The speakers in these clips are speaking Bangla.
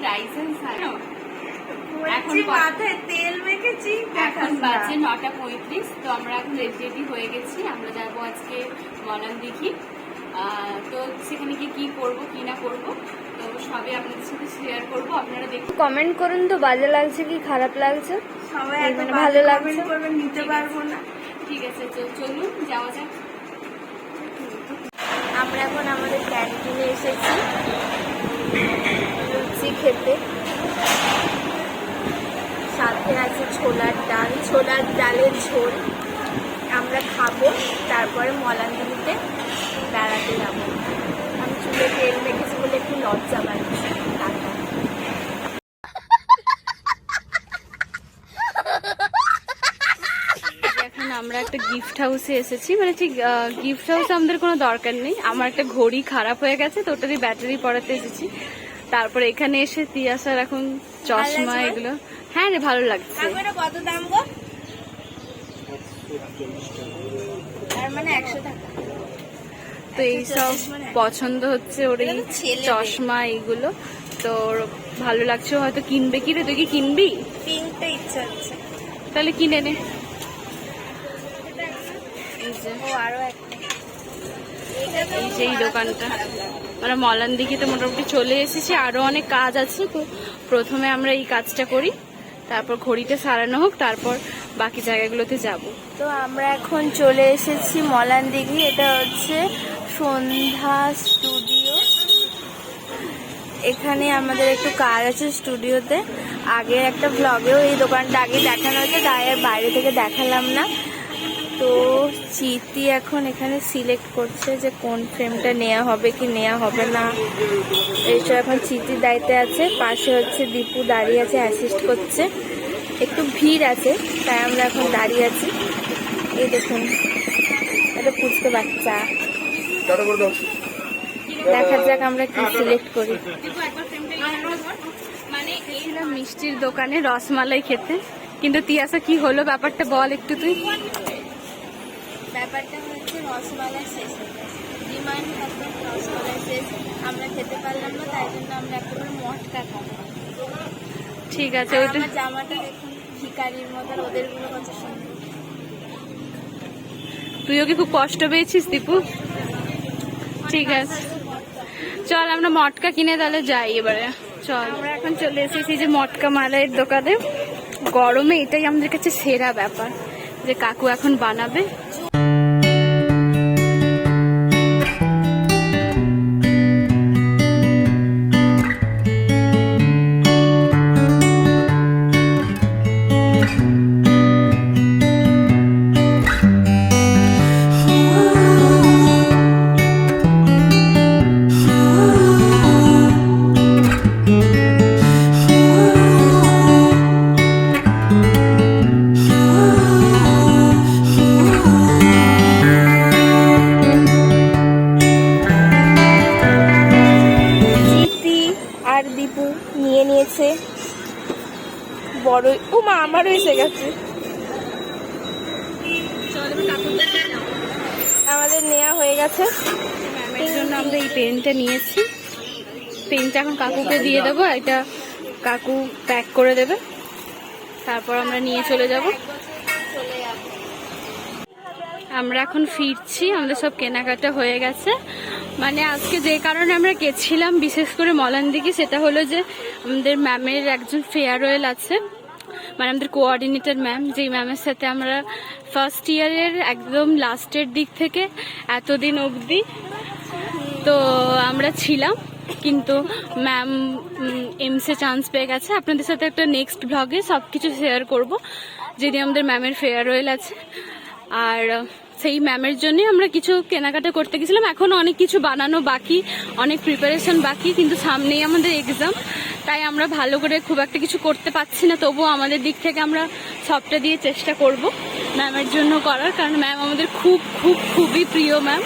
রাইসেন সানো এখন মাথায় তেল মেখেছি। এখন বাজে 9:35। তো আমরা এখন রেডি হয়ে গেছি। আমরা যাবো আজকে মলানদিঘি। তো সেখানে গিয়ে কি করবো কি না করবো তো সবই আপনাদের সাথে শেয়ার করবো। আপনারা দেখুন, কমেন্ট করুন তো বাজে লাগছে কি খারাপ লাগছে। সবাই ভালো লাগছে করবেন, নিতে পারবো না। ঠিক আছে, চলুন যাওয়া যাক। আমরা এখন আমাদের ক্যান্টিনে এসেছি লুচি খেতে। সাথে আছে ছোলার ডালের ঝোল। আমরা খাবো, তারপরে মলানদিঘিতে বেড়াতে যাবো। আমি চুলে তেল মেখেছি বলে একটু লজ্জা পাচ্ছি। এখন আমরা একটা গিফট হাউসে এসেছি, মানে ঠিক গিফট হাউসে আমাদের কোনো দরকার নেই। আমার একটা ঘড়ি খারাপ হয়ে গেছে তো ওটারই ব্যাটারি পড়াতে এসেছি। তারপরে এখানে এসে তিয়াসার এখন চশমা এগুলো। হ্যাঁ রে, ভালো লাগছে। কত দাম গো? তার মানে 100 টাকা। তো এইসব পছন্দ হচ্ছে ওর, এই চশমা এইগুলো তো ভালো লাগছে। হয়তো কিনবে। কি রে, তুই কি কিনবি? পিঙ্কটা ইচ্ছা হচ্ছে, তাহলে কিনে নে। এই যে এই দোকানটা। আমরা মলানদিঘিতে মোটামুটি চলে এসেছি, আরো অনেক কাজ আছে। তো প্রথমে আমরা এই কাজটা করি, তারপর ঘড়িটা সারানো হোক, তারপর বাকি জায়গাগুলোতে যাব। তো আমরা এখন চলে এসেছি মলানদিঘি। এটা হচ্ছে সন্ধ্যা স্টুডিও। এখানে আমাদের একটু কাজ আছে স্টুডিওতে। আগে একটা ব্লগেও এই দোকানটা আগে দেখানো হয়েছে, তাই আর বাইরে থেকে দেখালাম না। তো চিতি এখন এখানে সিলেক্ট করছে যে কোন ফ্রেমটা নেওয়া হবে কি নেওয়া হবে না। এইসব এখন চিতির দায়িত্বে আছে। পাশে হচ্ছে দীপু দাঁড়িয়ে আছে, অ্যাসিস্ট করছে। একটু ভিড় আছে তাই আমরা এখন দাঁড়িয়ে আছি। এই দেখুন, এটা পুচকে বাচ্চা। দেখা যাক আমরা কি সিলেক্ট করি। মানে এসেছিলাম মিষ্টির দোকানে রসমালাই খেতে, কিন্তু তিয়াসা কি হলো ব্যাপারটা বল একটু তুই। ব্যাপারটা হচ্ছে রসমালাই শেষ হয়ে গেছে, ডিমান্ড থাকবে রসমালাই শেষ, আমরা খেতে পারলাম না, তাই জন্য আমরা একেবারে মটকা খাবো। ঠিক আছে, আমার জামাটা দেখুন ভিখারির মতো, ওদের গুলো কত সুন্দর। তুইও কি খুব কষ্ট পেয়েছিস দীপু? ঠিক আছে, চল আমরা মটকা কিনে তাহলে যাই এবারে। চল, আমরা এখন চলে এসেছি যে মটকা মালাইয়ের দোকানে। গরমে এটাই আমাদের কাছে সেরা ব্যাপার যে কাকু এখন বানাবে। দীপু নিয়ে নিয়েছে বড়। ও মা, আমারও এসে গেছে। আমাদের নেওয়া হয়ে গেছে। ম্যামের জন্য আমরা এই পেনটা নিয়েছি। পেনটা এখন কাকুকে দিয়ে দেবো, এটা কাকু প্যাক করে দেবে, তারপর আমরা নিয়ে চলে যাব। আমরা এখন ফিরছি, আমাদের সব কেনাকাটা হয়ে গেছে। মানে আজকে যে কারণে আমরা গেছিলাম বিশেষ করে মলানদিঘি, সেটা হলো যে আমাদের ম্যামের একজন ফেয়ারওয়েল আছে, মানে আমাদের কোঅর্ডিনেটর ম্যাম, যেই ম্যামের সাথে আমরা ফার্স্ট ইয়ারের একদম লাস্টের দিক থেকে এতদিন অবধি তো আমরা ছিলাম, কিন্তু ম্যাম এমসে চান্স পেয়ে গেছে। আপনাদের সাথে একটা নেক্সট ব্লগে সব কিছু শেয়ার করবো, যেদিন আমাদের ম্যামের ফেয়ারওয়েল আছে। আর সেই ম্যামের জন্যই আমরা কিছু কেনাকাটা করতে গেছিলাম। এখনো অনেক কিছু বানানো বাকি, অনেক প্রিপারেশন বাকি, কিন্তু সামনেই আমাদের এক্সাম, তাই আমরা ভালো করে খুব একটা কিছু করতে পারছি না। তবুও আমাদের দিক থেকে আমরা সবটা দিয়ে চেষ্টা করব ম্যামের জন্য করার, কারণ ম্যাম আমাদের খুব খুব খুবই প্রিয় ম্যাম।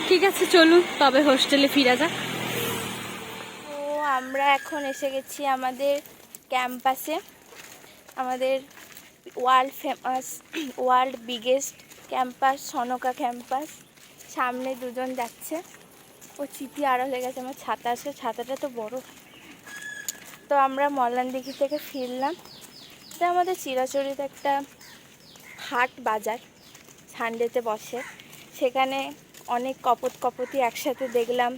ঠিক আছে, চলুন তবে হোস্টেলে ফিরা যাক। তো আমরা এখন এসে গেছি আমাদের ক্যাম্পাসে, আমাদের world biggest campus, Sonka campus. সামনে দুজন যাচ্ছে, ও চিঠি আড়াল হয়ে গেছে, আমার ছাতা আছে, ছাতাটা তো বড়। তো আমরা মলানদিঘি থেকে ফিরলাম। এটা আমাদের চিরাচরিত একটা হাট বাজার, সানডেতে বসে। সেখানে অনেক কপতি একসাথে দেখলাম,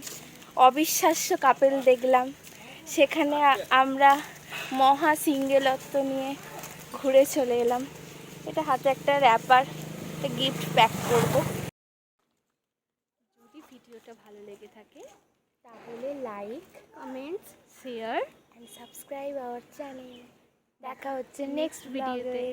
অবিশ্বাস্য কাপেল দেখলাম। সেখানে আমরা মহা সিঙ্গেলত্ব নিয়ে ঘুরে চলে এলাম। এটা হাতে একটা র্যাপার, একটা গিফট প্যাক করব। যদি ভিডিওটা ভালো লেগে থাকে তাহলে like, comments, share and subscribe our channel. দেখা হচ্ছে নেক্সট ভিডিওতে।